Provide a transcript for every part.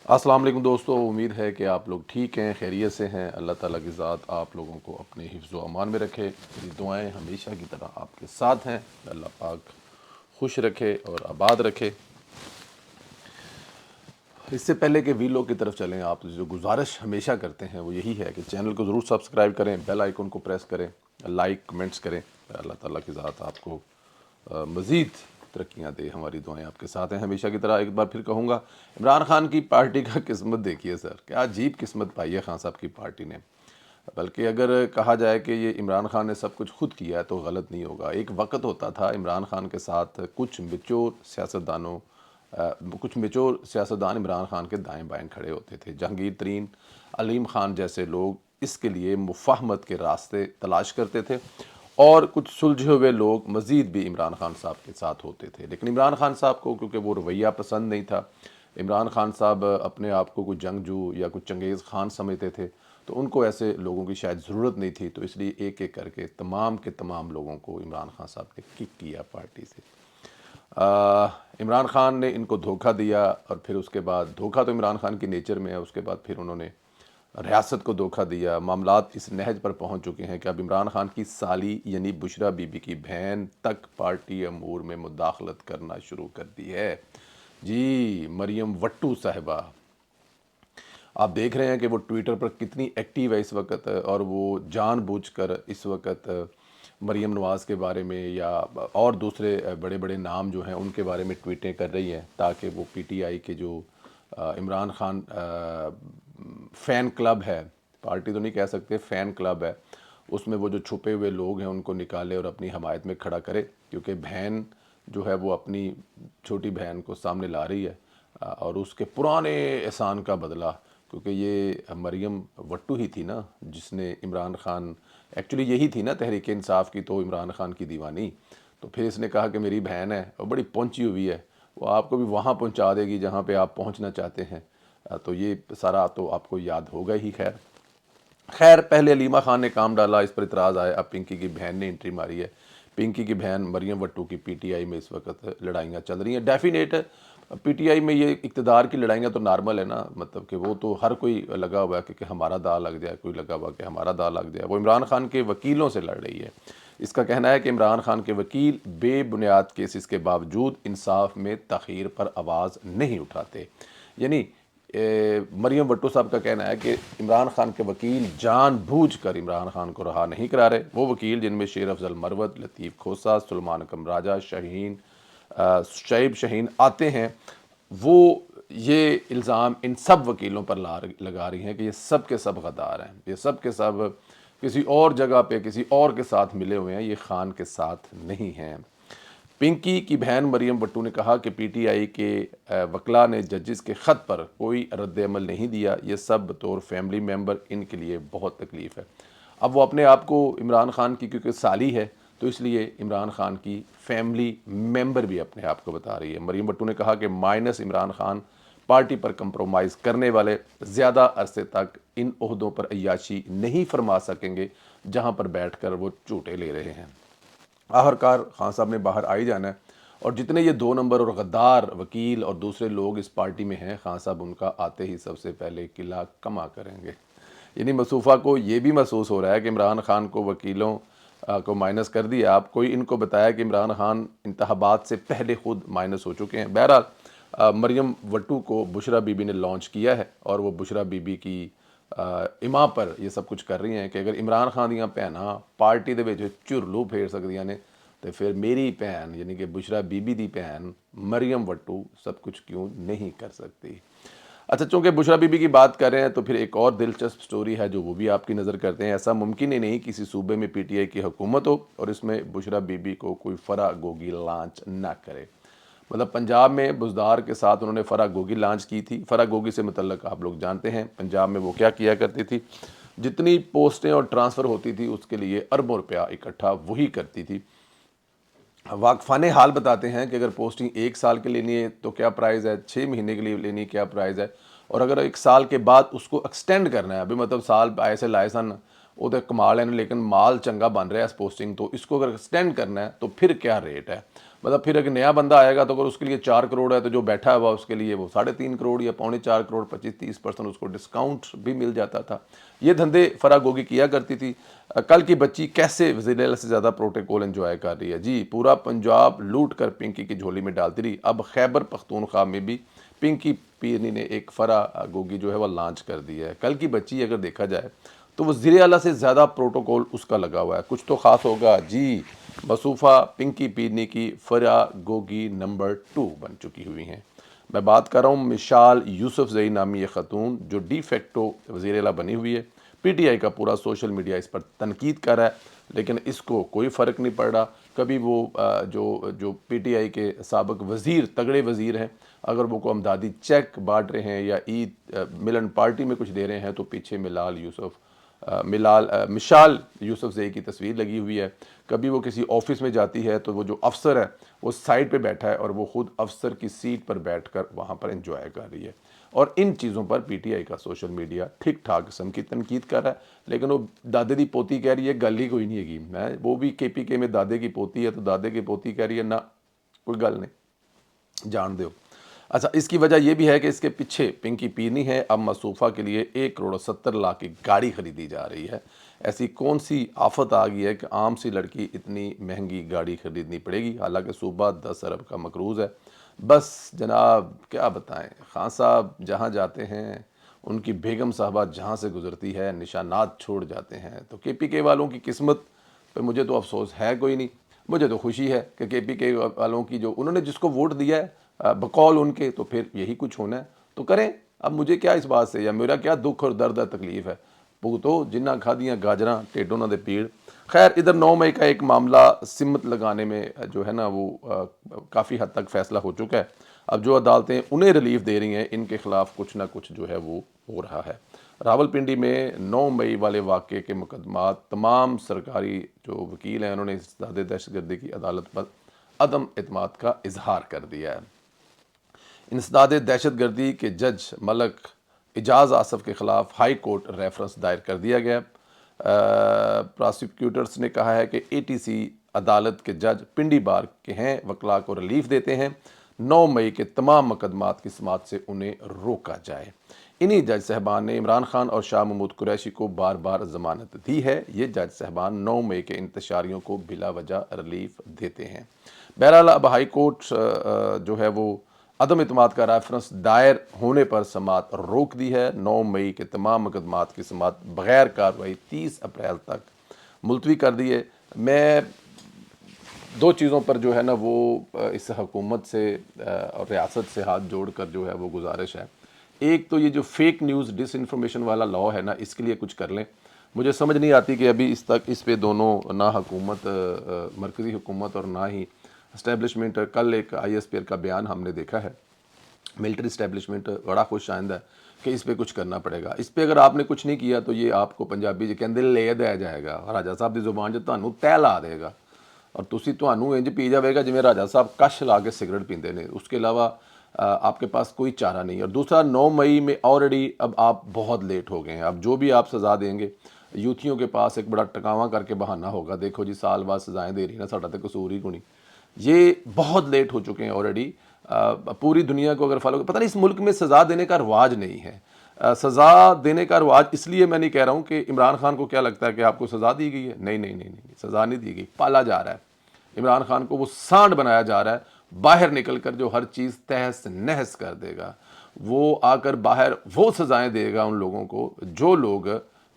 अस्सलाम वालेकुम दोस्तों, उम्मीद है कि आप लोग ठीक हैं, खैरियत से हैं। अल्लाह ताला की ज़ात आप लोगों को अपने हिफ्ज़ व अमान में रखे। मेरी दुआएं हमेशा की तरह आपके साथ हैं। अल्लाह पाक खुश रखे और आबाद रखे। इससे पहले कि वीडियो की तरफ चलें, आप जो गुजारिश हमेशा करते हैं वो यही है कि चैनल को ज़रूर सब्सक्राइब करें, बेल आइकन को प्रेस करें, लाइक कमेंट्स करें। अल्लाह ताला की ज़ात आपको मज़ीद तरक्कियाँ दे। हमारी दुआएं आपके साथ हैं हमेशा की तरह। एक बार फिर कहूँगा, इमरान खान की पार्टी का किस्मत देखिए सर, क्या अजीब किस्मत पाई है खान साहब की पार्टी ने। बल्कि अगर कहा जाए कि ये इमरान खान ने सब कुछ खुद किया है तो गलत नहीं होगा। एक वक्त होता था इमरान खान के साथ कुछ मेच्योर सियासतदान इमरान खान के दाएं बाएं खड़े होते थे। जहांगीर तरीन, अलीम खान जैसे लोग इसके लिए मुफाहमत के रास्ते तलाश करते थे, और कुछ सुलझे हुए लोग मज़ीद भी इमरान खान साहब के साथ होते थे। लेकिन इमरान खान साहब को क्योंकि वो रवैया पसंद नहीं था, इमरान खान साहब अपने आप को कोई जंगजू या कुछ चंगेज़ खान समझते थे, तो उनको ऐसे लोगों की शायद ज़रूरत नहीं थी। तो इसलिए एक एक करके तमाम के तमाम लोगों को इमरान खान साहब ने किक किया पार्टी से। इमरान खान ने इनको धोखा दिया, और फिर उसके बाद धोखा तो इमरान खान की नेचर में है। उसके बाद फिर उन्होंने रियासत को धोखा दिया। मामलात इस नहज पर पहुंच चुके हैं कि अब इमरान खान की साली यानी बुशरा बीबी की बहन तक पार्टी अमूर में मुदाखलत करना शुरू कर दी है। जी, मरियम वट्टू साहिबा, आप देख रहे हैं कि वो ट्विटर पर कितनी एक्टिव है इस वक्त, और वो जानबूझकर इस वक्त मरियम नवाज़ के बारे में या और दूसरे बड़े बड़े नाम जो हैं उनके बारे में ट्वीटें कर रही हैं, ताकि वो पीटीआई के जो इमरान खान फ़ैन क्लब है, पार्टी तो नहीं कह सकते, फ़ैन क्लब है, उसमें वो जो छुपे हुए लोग हैं उनको निकाले और अपनी हमायत में खड़ा करे। क्योंकि बहन जो है वो अपनी छोटी बहन को सामने ला रही है, और उसके पुराने एहसान का बदला। क्योंकि ये मरियम वट्टू ही थी ना जिसने इमरान खान, एक्चुअली यही थी ना तहरीक इंसाफ की तो इमरान खान की दीवानी। तो फिर इसने कहा कि मेरी बहन है और बड़ी पहुंची हुई है, वो आपको भी वहाँ पहुंचा देगी जहाँ पे आप पहुंचना चाहते हैं। तो ये सारा तो आपको याद होगा ही। खैर खैर पहले अलीमा खान ने काम डाला, इस पर इतराज़ आया, अब पिंकी की बहन ने एंट्री मारी है। पिंकी की बहन मरियम वट्टू की पीटीआई में इस वक्त लड़ाइयाँ चल रही हैं। डेफिनेट पीटीआई में ये इक़्तिदार की लड़ाइयाँ तो नॉर्मल है ना, मतलब कि वो तो हर कोई लगा हुआ है कि हमारा दाव लग जाए, कोई लगा हुआ कि हमारा दाव लग जाए। वो इमरान खान के वकीलों से लड़ रही है। इसका कहना है कि इमरान खान के वकील बेबुनियाद केसेस के बावजूद इंसाफ में तख़ीर पर आवाज़ नहीं उठाते। यानी मरियम वट्टू साहब का कहना है कि इमरान खान के वकील जानबूझकर इमरान खान को रहा नहीं करा रहे। वो वकील जिनमें शेर अफजल मरवत, लतीफ़ खोसा, सुलेमान कमराजा, शुएब शाहीन आते हैं, वो ये इल्ज़ाम इन सब वकीलों पर लगा रही हैं कि ये सब के सब गद्दार हैं, ये सब के सब किसी और जगह पे किसी और के साथ मिले हुए हैं, ये खान के साथ नहीं हैं। पिंकी की बहन मरियम वट्टू ने कहा कि पीटीआई के वकला ने जजिस के ख़त पर कोई रद्द-ए-अमल नहीं दिया, ये सब बतौर फैमिली मेम्बर इनके लिए बहुत तकलीफ़ है। अब वो अपने आप को इमरान खान की क्योंकि साली है तो इसलिए इमरान खान की फैमिली मेम्बर भी अपने आप को बता रही है। मरियम वट्टू ने कहा कि माइनस इमरान खान पार्टी पर कंप्रोमाइज़ करने वाले ज़्यादा अरसे तक इन ओहदों पर अय्याशी नहीं फरमा सकेंगे जहाँ पर बैठ कर वो झूटे ले रहे हैं। आखिरकार खान साहब ने बाहर आ ही जाना है, और जितने ये 2 नंबर और गद्दार वकील और दूसरे लोग इस पार्टी में हैं, खान साहब उनका आते ही सबसे पहले किला कमा करेंगे। यानी मसूफ़ा को ये भी महसूस हो रहा है कि इमरान खान को वकीलों को माइनस कर दिया। आप कोई इनको बताया कि इमरान खान इंतखाबात से पहले खुद माइनस हो चुके हैं। बहरहाल मरियम वट्टू को बुशरा बीबी ने लॉन्च किया है, और वो बुशरा बीबी की इमा पर ये सब कुछ कर रही हैं कि अगर इमरान खान दियाँ भैनां पार्टी दे विच झुरलू फेर सकदियां ने, तो फिर मेरी भैन यानी कि बुशरा बीबी दी भैन मरियम वट्टू सब कुछ क्यों नहीं कर सकती। अच्छा, चूँकि बुशरा बीबी की बात कर रहे हैं तो फिर एक और दिलचस्प स्टोरी है जो वो भी आपकी नज़र करते हैं। ऐसा मुमकिन ही नहीं किसी सूबे में पीटीआई की हुकूमत हो और इसमें बुशरा बीबी को कोई फरा गोगी लॉन्च ना करे। मतलब पंजाब में बुज़दार के साथ उन्होंने फ़रा गोगी लॉन्च की थी। फ़रा गोगी से मुतल्लक आप लोग जानते हैं पंजाब में वो क्या किया करती थी, जितनी पोस्टें और ट्रांसफ़र होती थी उसके लिए अरबों रुपया इकट्ठा वही करती थी। वाकफ़ाने हाल बताते हैं कि अगर पोस्टिंग 1 साल के लेनी है तो क्या प्राइस है, 6 महीने के लिए लेनी है क्या प्राइस है, और अगर 1 साल के बाद उसको एक्सटेंड करना है, अभी मतलब साल ऐसे लाए सन वो तो कमाल है, लेकिन माल चंगा बन रहा है इस पोस्टिंग, तो इसको अगर एक्सटेंड करना है तो फिर क्या रेट है। मतलब फिर अगर नया बंदा आएगा तो अगर उसके लिए 4 करोड़ है तो जो बैठा हुआ उसके लिए वो 3.5 करोड़ या 4.25 करोड़ 25-30% उसको डिस्काउंट भी मिल जाता था। ये धंधे फराह गोगी किया करती थी। कल की बच्ची कैसे वज़ीर आला से ज़्यादा प्रोटोकॉल एंजॉय कर रही है जी, पूरा पंजाब लूट कर पिंकी की झोली में डालती रही। अब खैबर पख्तूनख्वा में भी पिंकी पीरनी ने एक फराह गोगी जो है वो लॉन्च कर दी है। कल की बच्ची अगर देखा जाए तो वज़ीर आला से ज़्यादा प्रोटोकॉल उसका लगा हुआ है, कुछ तो ख़ास होगा जी। मसूफ़ा पिंकी पीरनी की फराह गोगी नंबर 2 बन चुकी हुई हैं। मैं बात कर रहा हूँ मिशाल यूसुफजई नामी ये ख़तून जो डी फैक्टो वज़ीर आला बनी हुई है। पीटीआई का पूरा सोशल मीडिया इस पर तनकीद कर रहा है, लेकिन इसको कोई फ़र्क नहीं पड़ रहा। कभी वो जो पीटीआई के साबिक़ वज़ीर तगड़े वज़ीर हैं, अगर वो को अमदादी चेक बांट रहे हैं या ईद मिलन पार्टी में कुछ दे रहे हैं तो पीछे मिशाल यूसुफजई की तस्वीर लगी हुई है। कभी वो किसी ऑफिस में जाती है तो वो जो अफसर है वो साइड पे बैठा है और वो खुद अफसर की सीट पर बैठकर वहाँ पर एंजॉय कर रही है। और इन चीज़ों पर पीटीआई का सोशल मीडिया ठीक ठाक किस्म की तनकीद कर रहा है, लेकिन वो दादे की पोती कह रही है, गल ही कोई नहीं हैगी। मैं वो भी केपीके में दादे की पोती है तो दादे की पोती कह रही है ना, कोई गल नहीं, जान दो। अच्छा, इसकी वजह यह भी है कि इसके पीछे पिंकी पीरनी है। अब मसूफ़ा के लिए 1,70,00,000 की गाड़ी खरीदी जा रही है। ऐसी कौन सी आफत आ गई है कि आम सी लड़की इतनी महंगी गाड़ी खरीदनी पड़ेगी, हालांकि सूबा 10 अरब का मकरूज़ है। बस जनाब क्या बताएं, खान साहब जहाँ जाते हैं उनकी बेगम साहबा जहाँ से गुजरती है निशानात छोड़ जाते हैं। तो केपीके वालों की किस्मत पे मुझे तो अफसोस है कोई नहीं, मुझे तो खुशी है कि केपीके वालों की जो उन्होंने जिसको वोट दिया है बकौल उनके, तो फिर यही कुछ होना है तो करें। अब मुझे क्या इस बात से या मेरा क्या दुख और दर्द है तकलीफ है, भुगतो जिन्ना खादियाँ गाजरां टेडों ना दे पीड़। खैर, इधर 9 मई का एक मामला सिमत लगाने में जो है ना वो काफ़ी हद तक फैसला हो चुका है। अब जो अदालतें उन्हें रिलीफ दे रही हैं इनके खिलाफ कुछ ना कुछ जो है वो हो रहा है। रावलपिंडी में 9 मई वाले वाक़े के मुकदमात, तमाम सरकारी जो वकील हैं उन्होंने इस्तादे दहशतगर्दी की अदालत पर अदम एतमाद का इजहार कर दिया है। इंसदाद दहशतगर्दी के जज मलक एजाज आसफ के ख़िलाफ़ हाई कोर्ट रेफरेंस दायर कर दिया गया। प्रोसिक्यूटर्स ने कहा है कि एटीसी अदालत के जज पिंडी बार के हैं, वकला को रिलीफ देते हैं। 9 मई के तमाम मुकदमात की समात से उन्हें रोका जाए। इन्हीं जज साहबान ने इमरान खान और शाह महमूद कुरैशी को बार बार ज़मानत दी है। ये जज साहबान 9 मई के इंतशारियों को बिला वजह रिलीफ देते हैं। बहरहाल अब हाई कोर्ट जो है वो अदम इतमाद का रेफरेंस दायर होने पर समात रोक दी है। 9 मई के तमाम मुकदमात की समात बगैर कार्रवाई 30 अप्रैल तक मुलतवी कर दी है। मैं दो चीज़ों पर जो है ना वो इस हुकूमत से और रियासत से हाथ जोड़ कर जो है वो गुजारिश है। एक तो ये जो फेक न्यूज़ डिसइंफॉर्मेशन वाला लॉ है ना, इसके लिए कुछ कर लें। मुझे समझ नहीं आती कि अभी इस पे दोनों ना हुकूमत मरकज़ी हुकूमत और ना ही इस्टेब्लिशमेंट। कल एक ISPR का बयान हमने देखा है, मिलिट्री इस्टेब्लिशमेंट बड़ा खुश आइंदा है कि इस पे कुछ करना पड़ेगा। इस पे अगर आपने कुछ नहीं किया तो ये आपको पंजाबी जो कहते ले दिया जाएगा, राजा साहब की जुबान च तुहानू तह ला देगा और तुसी तुहानू इंज पी जाएगा जिवें राजा साहब कश ला के सिगरेट पींदे ने। उसके अलावा आपके पास कोई चारा नहीं। और दूसरा, 9 मई में ऑलरेडी अब आप बहुत लेट हो गए हैं। अब जो भी आप सज़ा देंगे, यूथियों के पास एक बड़ा टकावा करके बहाना होगा, देखो जी साल बाद सज़ाएँ दे रही ना, साडा तो कसूर ही कोई नहीं। ये बहुत लेट हो चुके हैं ऑलरेडी। पूरी दुनिया को अगर फॉलो, पता नहीं इस मुल्क में सज़ा देने का रवाज नहीं है। सज़ा देने का रवाज इसलिए मैं नहीं कह रहा हूँ कि इमरान खान को क्या लगता है कि आपको सज़ा दी गई है। नहीं नहीं नहीं नहीं, सज़ा नहीं दी गई, पाला जा रहा है। इमरान खान को वो सांड बनाया जा रहा है, बाहर निकल कर जो हर चीज़ तहस नहस कर देगा। वो आकर बाहर वो सज़ाएं देगा उन लोगों को जो लोग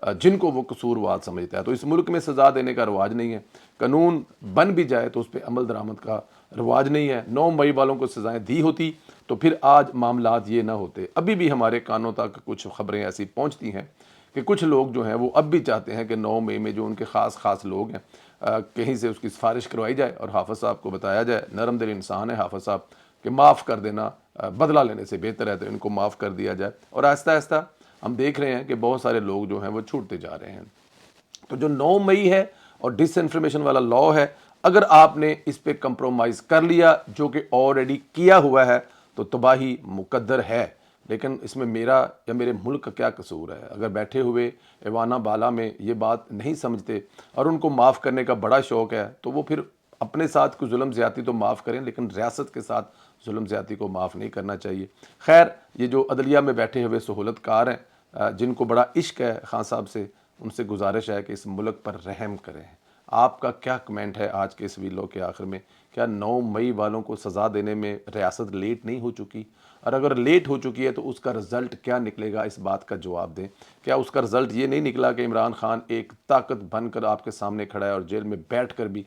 जिनको वो कसूरवार समझता है। तो इस मुल्क में सज़ा देने का रवाज नहीं है। कानून बन भी जाए तो उस पर अमल दरामद का रवाज नहीं है। 9 मई वालों को सज़ाएं दी होती तो फिर आज मामलात ये ना होते। अभी भी हमारे कानों तक कुछ ख़बरें ऐसी पहुंचती हैं कि कुछ लोग जो हैं वो अब भी चाहते हैं कि 9 मई में जो उनके ख़ास लोग हैं कहीं से उसकी सिफारिश करवाई जाए और हाफ़िज़ साहब को बताया जाए, नरम दिल इंसान है हाफ़िज़ साहब, कि माफ़ कर देना बदला लेने से बेहतर है, तो इनको माफ़ कर दिया जाए। और आहिस्ता आहिस्ता हम देख रहे हैं कि बहुत सारे लोग जो हैं वो छूटते जा रहे हैं। तो जो 9 मई है और डिसइंफॉर्मेशन वाला लॉ है, अगर आपने इस पे कंप्रोमाइज़ कर लिया जो कि ऑलरेडी किया हुआ है तो तबाही मुकद्दर है। लेकिन इसमें मेरा या मेरे मुल्क का क्या कसूर है? अगर बैठे हुए ऐवाना बाला में ये बात नहीं समझते और उनको माफ़ करने का बड़ा शौक़ है तो वो फिर اپنے ساتھ کوئی ظلم زیادتی تو معاف کریں، لیکن ریاست کے ساتھ ظلم زیادتی کو معاف نہیں کرنا چاہیے۔ خیر، یہ جو عدلیہ میں بیٹھے ہوئے سہولت کار ہیں، جن کو بڑا عشق ہے خان صاحب سے، ان سے گزارش ہے کہ اس ملک پر رحم کریں۔ آپ کا کیا کمنٹ ہے آج کے اس ویڈیو کے آخر میں؟ کیا 9 مئی والوں کو سزا دینے میں ریاست لیٹ نہیں ہو چکی؟ اور اگر لیٹ ہو چکی ہے تو اس کا رزلٹ کیا نکلے گا، اس بات کا جواب دیں۔ کیا اس کا رزلٹ یہ نہیں نکلا کہ عمران خان ایک طاقت بن کر آپ کے سامنے کھڑا ہے اور جیل میں بیٹھ کر بھی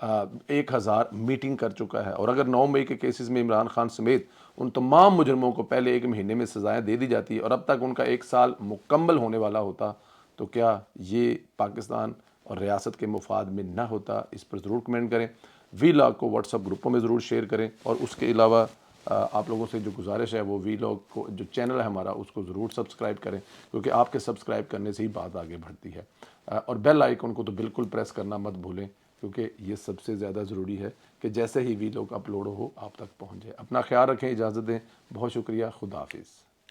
1000 میٹنگ کر چکا ہے؟ اور اگر 9 مئی کے کیسز میں عمران خان سمیت ان تمام مجرموں کو پہلے 1 مہینے میں سزائیں دے دی جاتی اور اب تک ان کا 1 سال مکمل ہونے والا ہوتا، تو کیا یہ پاکستان اور ریاست کے مفاد میں نہ ہوتا؟ اس پر ضرور کمنٹ کریں، وی لاگ کو واٹس ایپ گروپوں میں ضرور شیئر کریں، اور اس کے علاوہ آپ لوگوں سے جو گزارش ہے وہ وی لاگ کو جو چینل ہے ہمارا اس کو ضرور سبسکرائب کریں، کیونکہ آپ کے سبسکرائب کرنے سے ہی بات آگے بڑھتی ہے، اور بیل آئیکن کو تو بالکل پریس کرنا مت بھولیں، کیونکہ یہ سب سے زیادہ ضروری ہے کہ جیسے ہی وی لاگ اپلوڈ ہو آپ تک پہنچے۔ اپنا خیال رکھیں، اجازت دیں، بہت شکریہ، خدا حافظ۔